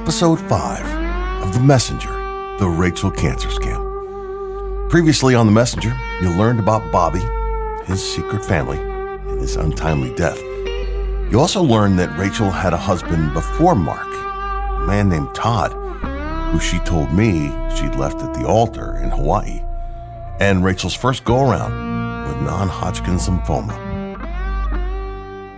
Episode 5 of The Messenger, the Rachel Cancer Scam. Previously on The Messenger, you learned about Bobby, his secret family, and his untimely death. You also learned that Rachel had a husband before Mark, a man named Todd, who she told me she'd left at the altar in Hawaii, and Rachel's first go-around with non-Hodgkin's lymphoma.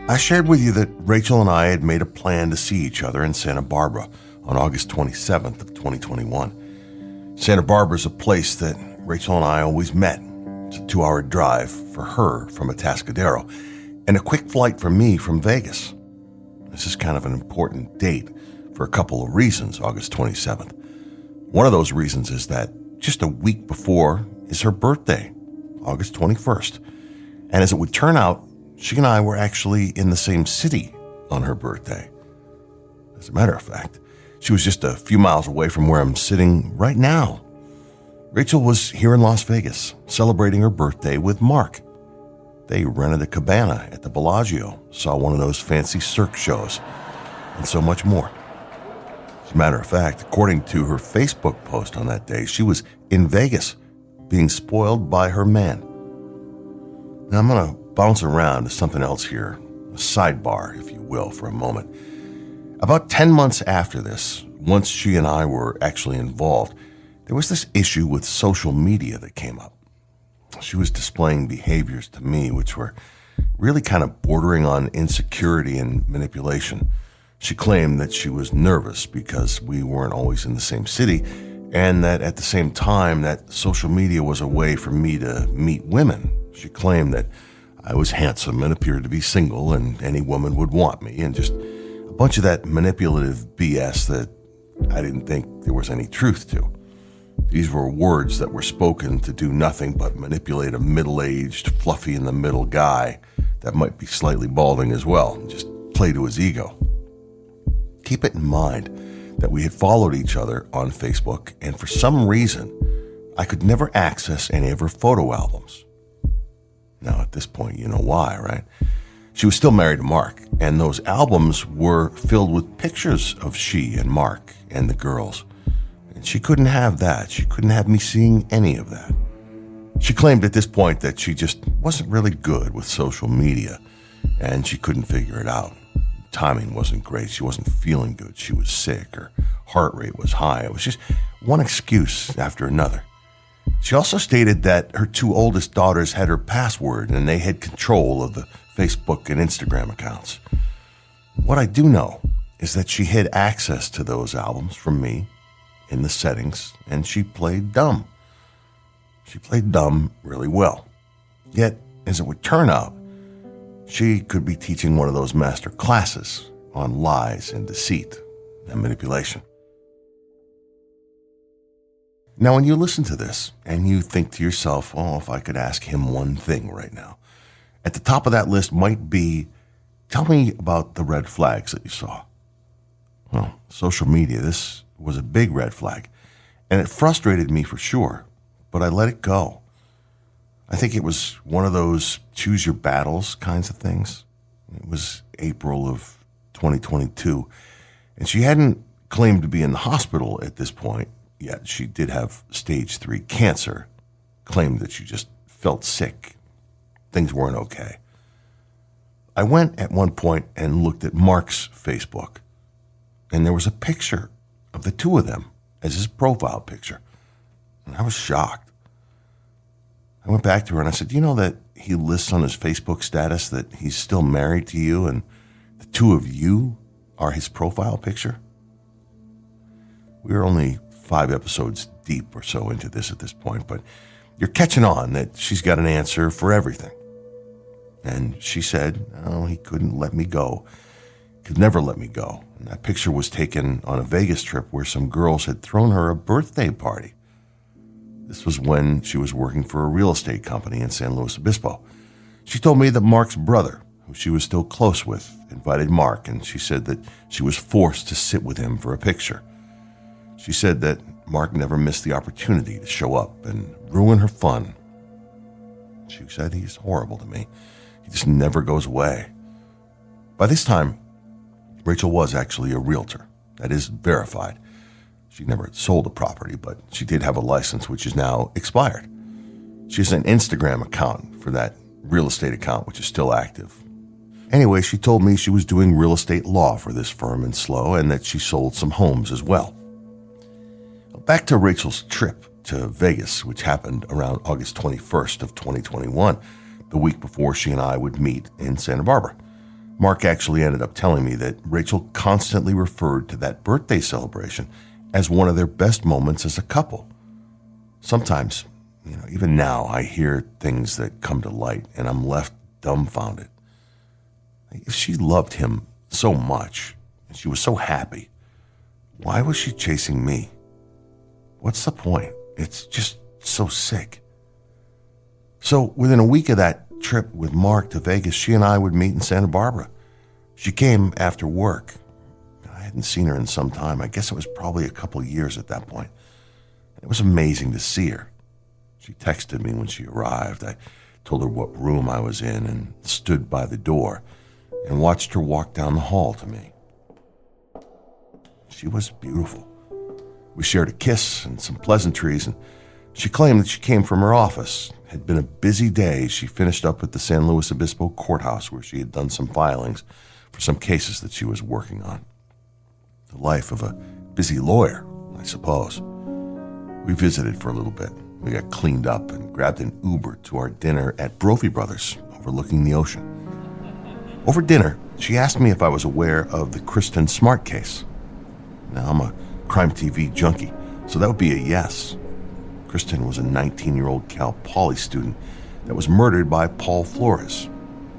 I shared with you that Rachel and I had made a plan to see each other in Santa Barbara on August 27th of 2021. Santa Barbara is a place that Rachel and I always met. It's a 2-hour drive for her from Atascadero and a quick flight for me from Vegas. This is kind of an important date for a couple of reasons, August 27th. One of those reasons is that just a week before is her birthday, August 21st. And as it would turn out, she and I were actually in the same city on her birthday. As a matter of fact, she was just a few miles away from where I'm sitting right now. Rachel was here in Las Vegas, celebrating her birthday with Mark. They rented a cabana at the Bellagio, saw one of those fancy Cirque shows, and so much more. As a matter of fact, according to her Facebook post on that day, she was in Vegas, being spoiled by her man. Now I'm going to bounce around to something else here, a sidebar, if you will, for a moment. About 10 months after this, once she and I were actually involved, there was this issue with social media that came up. She was displaying behaviors to me which were really kind of bordering on insecurity and manipulation. She claimed that she was nervous because we weren't always in the same city, and that at the same time that social media was a way for me to meet women. She claimed that I was handsome and appeared to be single and any woman would want me, and just a bunch of that manipulative BS that I didn't think there was any truth to. These were words that were spoken to do nothing but manipulate a middle-aged, fluffy-in-the-middle guy that might be slightly balding as well, and just play to his ego. Keep it in mind that we had followed each other on Facebook, and for some reason, I could never access any of her photo albums. Now, at this point, you know why, right? She was still married to Mark, and those albums were filled with pictures of she and Mark and the girls. And she couldn't have that. She couldn't have me seeing any of that. She claimed at this point that she just wasn't really good with social media, and she couldn't figure it out. Timing wasn't great. She wasn't feeling good. She was sick. Her heart rate was high. It was just one excuse after another. She also stated that her 2 oldest daughters had her password and they had control of the Facebook and Instagram accounts. What I do know is that she had access to those albums from me in the settings, and she played dumb. She played dumb really well. Yet, as it would turn out, she could be teaching one of those master classes on lies and deceit and manipulation. Now, when you listen to this and you think to yourself, oh, if I could ask him one thing right now, at the top of that list might be, tell me about the red flags that you saw. Well, social media, this was a big red flag, and it frustrated me for sure, but I let it go. I think it was one of those choose your battles kinds of things. It was April of 2022, and she hadn't claimed to be in the hospital at this point. Yet she did have stage 3 cancer, claimed that she just felt sick. Things weren't okay. I went at one point and looked at Mark's Facebook, and there was a picture of the 2 of them as his profile picture. And I was shocked. I went back to her and I said, you know that he lists on his Facebook status that he's still married to you and the 2 of you are his profile picture? We were only 5 episodes deep or so into this at this point, but you're catching on that she's got an answer for everything. And she said, oh, he couldn't let me go. Could never let me go. And that picture was taken on a Vegas trip where some girls had thrown her a birthday party. This was when she was working for a real estate company in San Luis Obispo. She told me that Mark's brother, who she was still close with, invited Mark, and she said that she was forced to sit with him for a picture. She said that Mark never missed the opportunity to show up and ruin her fun. She said he's horrible to me. He just never goes away. By this time, Rachel was actually a realtor, That is verified. She never sold the property, but she did have a license, which is now expired. She has an Instagram account for that real estate account, which is still active. Anyway, she told me she was doing real estate law for this firm in SLO and that she sold some homes as well. Back to Rachel's trip to Vegas, which happened around August 21st of 2021, the week before she and I would meet in Santa Barbara. Mark actually ended up telling me that Rachel constantly referred to that birthday celebration as one of their best moments as a couple. Sometimes, even now I hear things that come to light and I'm left dumbfounded. If she loved him so much and she was so happy, why was she chasing me? What's the point? It's just so sick. So within a week of that trip with Mark to Vegas, she and I would meet in Santa Barbara. She came after work. I hadn't seen her in some time. I guess it was probably a couple of years at that point. It was amazing to see her. She texted me when she arrived. I told her what room I was in and stood by the door and watched her walk down the hall to me. She was beautiful. We shared a kiss and some pleasantries, and she claimed that she came from her office. It had been a busy day. She finished up at the San Luis Obispo courthouse where she had done some filings for some cases that she was working on. The life of a busy lawyer, I suppose. We visited for a little bit. We got cleaned up and grabbed an Uber to our dinner at Brophy Brothers, overlooking the ocean. Over dinner, she asked me if I was aware of the Kristin Smart case. Now, I'm a crime TV junkie, so that would be a yes. Kristin was a 19-year-old Cal Poly student that was murdered by Paul Flores.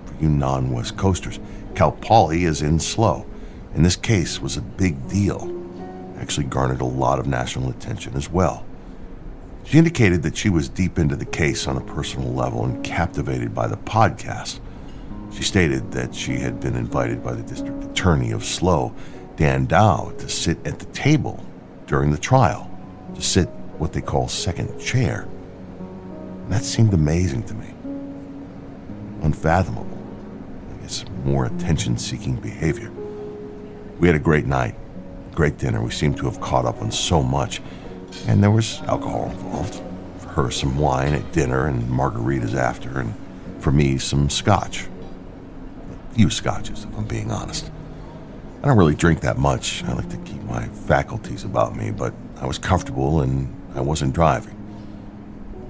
For you non-West Coasters, Cal Poly is in SLO, and this case was a big deal. Actually garnered a lot of national attention as well. She indicated that she was deep into the case on a personal level and captivated by the podcast. She stated that she had been invited by the district attorney of SLO, Dan Dow, to sit at the table during the trial, to sit what they call second chair. And that seemed amazing to me. Unfathomable. I guess more attention-seeking behavior. We had a great night, great dinner. We seemed to have caught up on so much. And there was alcohol involved. For her, some wine at dinner and margaritas after, and for me, some scotch. A few scotches, if I'm being honest. I don't really drink that much. I like to keep my faculties about me, but I was comfortable and I wasn't driving.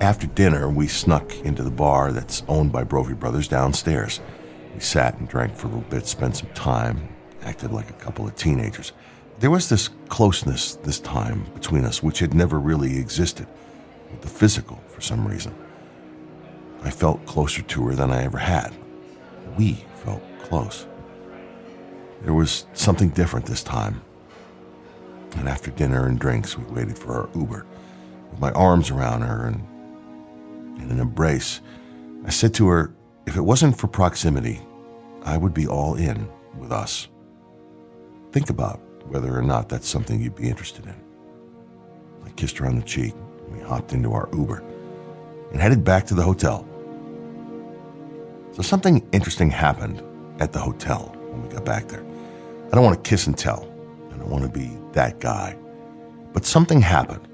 After dinner, we snuck into the bar that's owned by Brophy Brothers downstairs. We sat and drank for a little bit, spent some time, acted like a couple of teenagers. There was this closeness this time between us, which had never really existed, with the physical for some reason. I felt closer to her than I ever had. We felt close. There was something different this time. And after dinner and drinks, we waited for our Uber. With my arms around her and in an embrace, I said to her, if it wasn't for proximity, I would be all in with us. Think about whether or not that's something you'd be interested in. I kissed her on the cheek. We hopped into our Uber and headed back to the hotel. So something interesting happened at the hotel when we got back there. I don't want to kiss and tell. I don't want to be that guy. But something happened,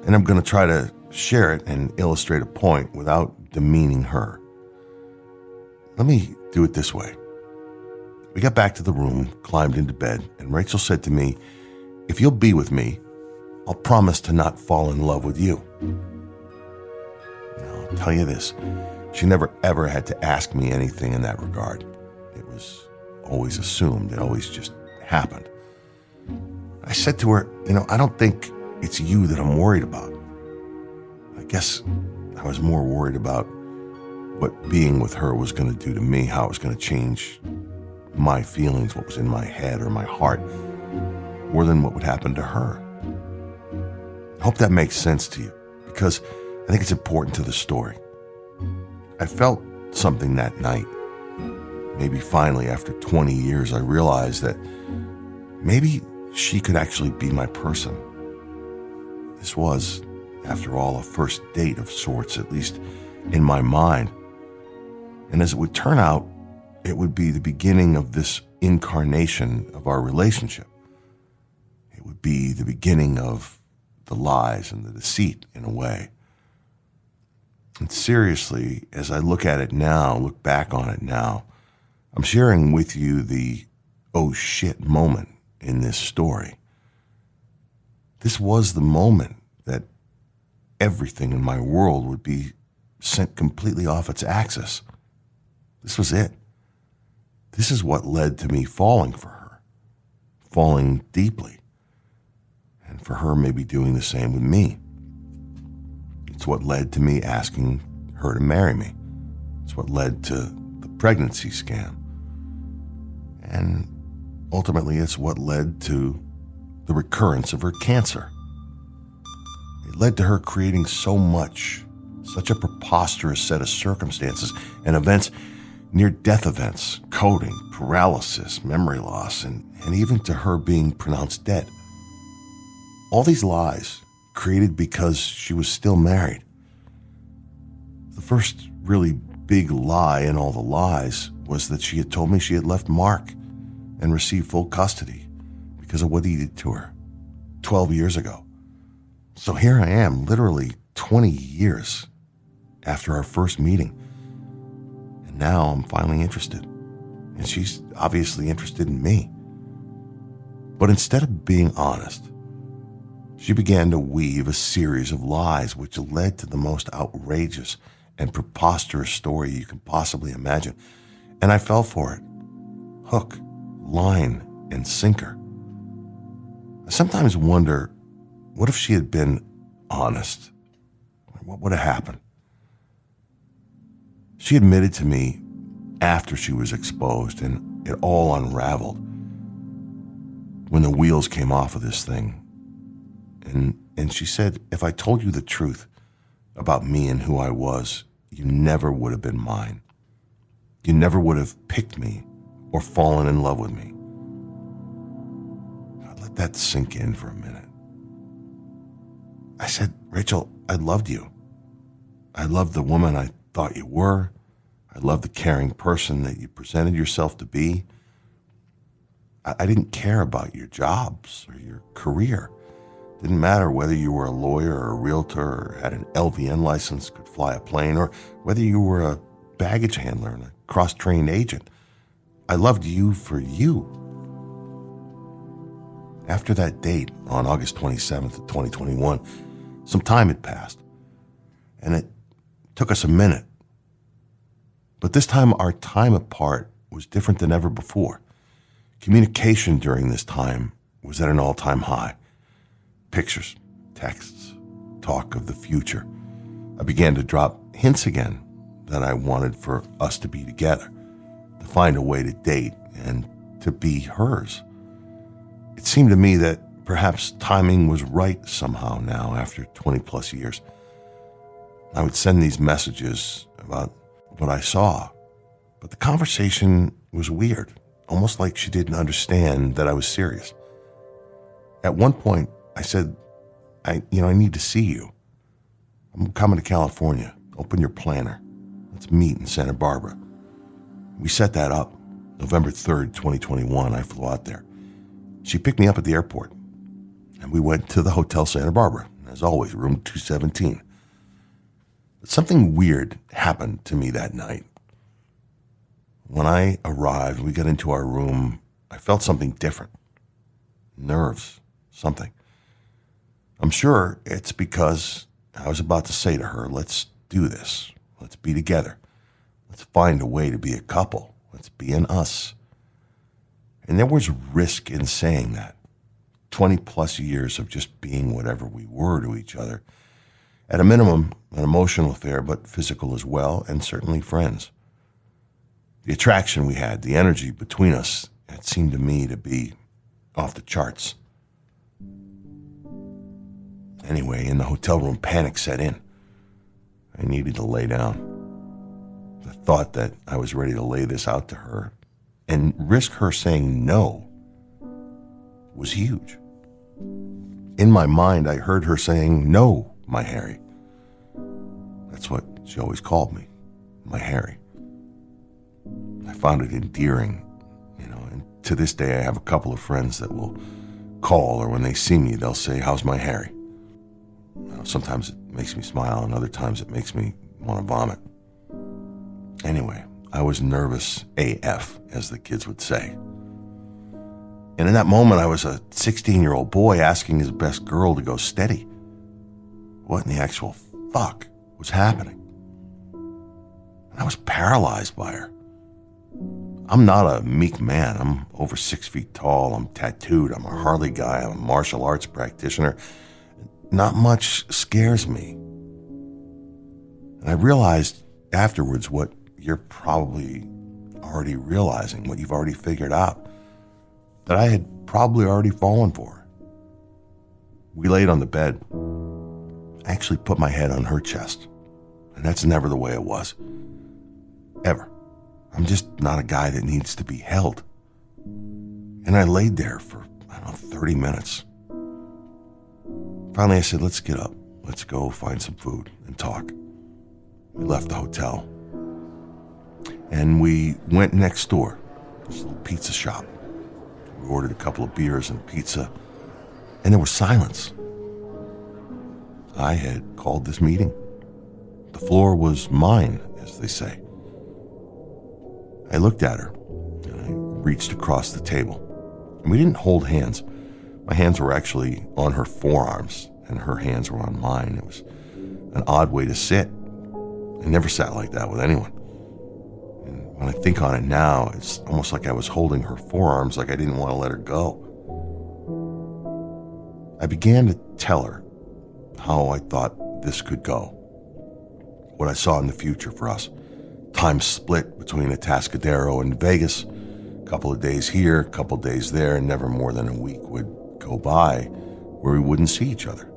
and I'm going to try to share it and illustrate a point without demeaning her. Let me do it this way. We got back to the room, climbed into bed, and Rachel said to me, if you'll be with me, I'll promise to not fall in love with you. Now, I'll tell you this, she never ever had to ask me anything in that regard. It was always assumed, it always just happened. I said to her, I don't think it's you that I'm worried about. I guess I was more worried about what being with her was going to do to me, how it was going to change my feelings, what was in my head or my heart, more than what would happen to her. I hope that makes sense to you, because I think it's important to the story. I felt something that night. Maybe finally, after 20 years, I realized that maybe she could actually be my person. This was, after all, a first date of sorts, at least in my mind. And as it would turn out, it would be the beginning of this incarnation of our relationship. would be the beginning of the lies and the deceit in a way. And seriously, as I look back on it now, I'm sharing with you the oh shit moment in this story. This was the moment that everything in my world would be sent completely off its axis. This was it. This is what led to me falling for her, falling deeply, and for her maybe doing the same with me. It's what led to me asking her to marry me. It's what led to the pregnancy scam. And ultimately, it's what led to the recurrence of her cancer. It led to her creating so much, such a preposterous set of circumstances and events, near-death events, coding, paralysis, memory loss, and even to her being pronounced dead. All these lies created because she was still married. The first really big lie in all the lies was that she had told me she had left Mark and received full custody because of what he did to her 12 years ago. So here I am, literally 20 years after our first meeting. And now I'm finally interested. And she's obviously interested in me. But instead of being honest, she began to weave a series of lies which led to the most outrageous and preposterous story you can possibly imagine. And I fell for it. Hook, line, and sinker. I sometimes wonder, what if she had been honest? What would have happened? She admitted to me after she was exposed and it all unraveled, when the wheels came off of this thing. And she said, if I told you the truth about me and who I was, you never would have been mine. You never would have picked me or fallen in love with me. Let that sink in for a minute. I said, Rachel, I loved you. I loved the woman I thought you were. I loved the caring person that you presented yourself to be. I didn't care about your jobs or your career. Didn't matter whether you were a lawyer or a realtor or had an LVN license, could fly a plane, or whether you were a baggage handler and a cross-trained agent. I loved you for you. After that date, on August 27th of 2021, some time had passed, and it took us a minute. But this time, our time apart was different than ever before. Communication during this time was at an all-time high. Pictures, texts, talk of the future. I began to drop hints again that I wanted for us to be together, to find a way to date and to be hers. It seemed to me that perhaps timing was right somehow now after 20 plus years. I would send these messages about what I saw, but the conversation was weird, almost like she didn't understand that I was serious. At one point, I said, I need to see you. I'm coming to California. Open your planner. Let's meet in Santa Barbara. We set that up. November 3rd, 2021, I flew out there. She picked me up at the airport, and we went to the Hotel Santa Barbara, as always, room 217. But something weird happened to me that night. When I arrived, we got into our room, I felt something different. Nerves, something. I'm sure it's because I was about to say to her, let's do this. Let's be together. Let's find a way to be a couple. Let's be an us. And there was risk in saying that. 20 plus years of just being whatever we were to each other. At a minimum, an emotional affair, but physical as well, and certainly friends. The attraction we had, the energy between us, it seemed to me to be off the charts. Anyway, in the hotel room, panic set in. I needed to lay down. The thought that I was ready to lay this out to her and risk her saying no was huge. In my mind, I heard her saying, "No, my Harry." That's what she always called me, my Harry. I found it endearing, and to this day I have a couple of friends that will call, or when they see me, they'll say, "How's my Harry?" Sometimes it makes me smile, and other times it makes me want to vomit. Anyway, I was nervous AF, as the kids would say. And in that moment, I was a 16-year-old boy asking his best girl to go steady. What in the actual fuck was happening? I was paralyzed by her. I'm not a meek man. I'm over 6 feet tall. I'm tattooed. I'm a Harley guy. I'm a martial arts practitioner. Not much scares me. And I realized afterwards what you're probably already realizing, what you've already figured out, that I had probably already fallen for her. We laid on the bed. I actually put my head on her chest. And that's never the way it was. Ever. I'm just not a guy that needs to be held. And I laid there for, 30 minutes. Finally, I said, "Let's get up. Let's go find some food and talk." We left the hotel. And we went next door. This little pizza shop. We ordered a couple of beers and pizza. And there was silence. I had called this meeting. The floor was mine, as they say. I looked at her, and I reached across the table. And we didn't hold hands. My hands were actually on her forearms, and her hands were on mine. It was an odd way to sit. I never sat like that with anyone. And when I think on it now, it's almost like I was holding her forearms, like I didn't want to let her go. I began to tell her how I thought this could go, what I saw in the future for us. Time split between Atascadero and Vegas. A couple of days here, a couple of days there, and never more than a week would go by where we wouldn't see each other.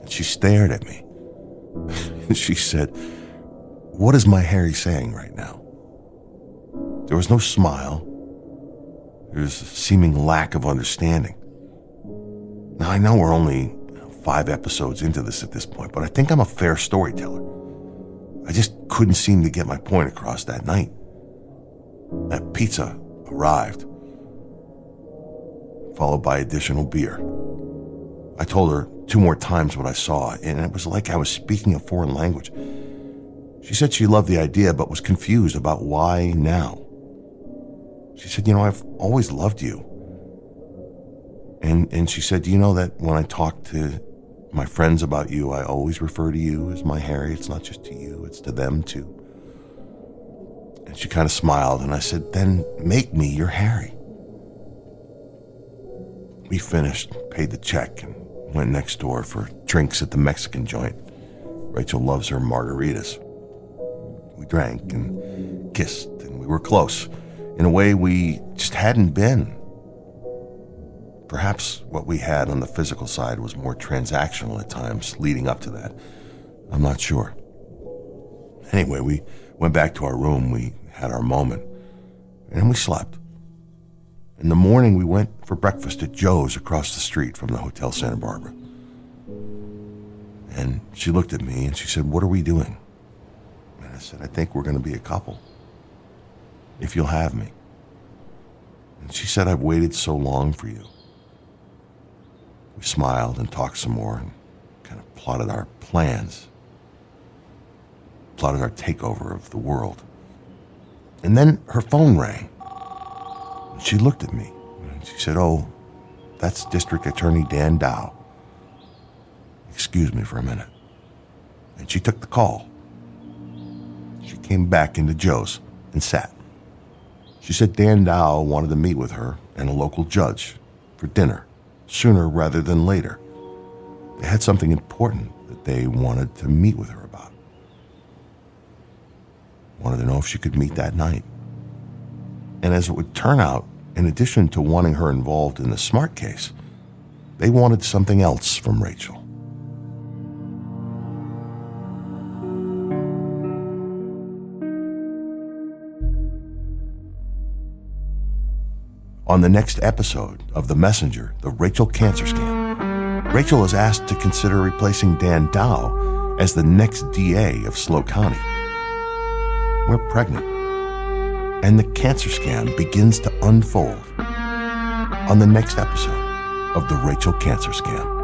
And she stared at me. And she said, "What is my Harry saying right now?" There was no smile. There was a seeming lack of understanding. Now, I know we're only 5 episodes into this at this point, but I think I'm a fair storyteller. I just couldn't seem to get my point across that night. That pizza arrived, followed by additional beer. I told her 2 more times what I saw, and it was like I was speaking a foreign language. She said she loved the idea, but was confused about why now. She said, "I've always loved you." And she said, "Do you know that when I talk to my friends about you, I always refer to you as my Harry. It's not just to you, it's to them too." And she kind of smiled, and I said, "Then make me your Harry." We finished, paid the check, and went next door for drinks at the Mexican joint. Rachel loves her margaritas. We drank and kissed, and we were close in a way we just hadn't been. Perhaps what we had on the physical side was more transactional at times leading up to that. I'm not sure. Anyway, we went back to our room. We had our moment. And then we slept. In the morning, we went for breakfast at Joe's across the street from the Hotel Santa Barbara. And she looked at me and she said, "What are we doing?" And I said, "I think we're going to be a couple, if you'll have me." And she said, "I've waited so long for you." We smiled and talked some more and kind of plotted our plans, plotted our takeover of the world. And then her phone rang. And she looked at me and she said, "Oh, that's District Attorney Dan Dow. Excuse me for a minute." And she took the call. She came back into Joe's and sat. She said Dan Dow wanted to meet with her and a local judge for dinner, sooner rather than later. They had something important that they wanted to meet with her about. Wanted to know if she could meet that night. And as it would turn out, in addition to wanting her involved in the Smart case, they wanted something else from Rachel. On the next episode of The Messenger, the Rachel cancer scam, Rachel is asked to consider replacing Dan Dow as the next DA of SLO County. We're pregnant, and the cancer scam begins to unfold on the next episode of the Rachel Cancer Scam.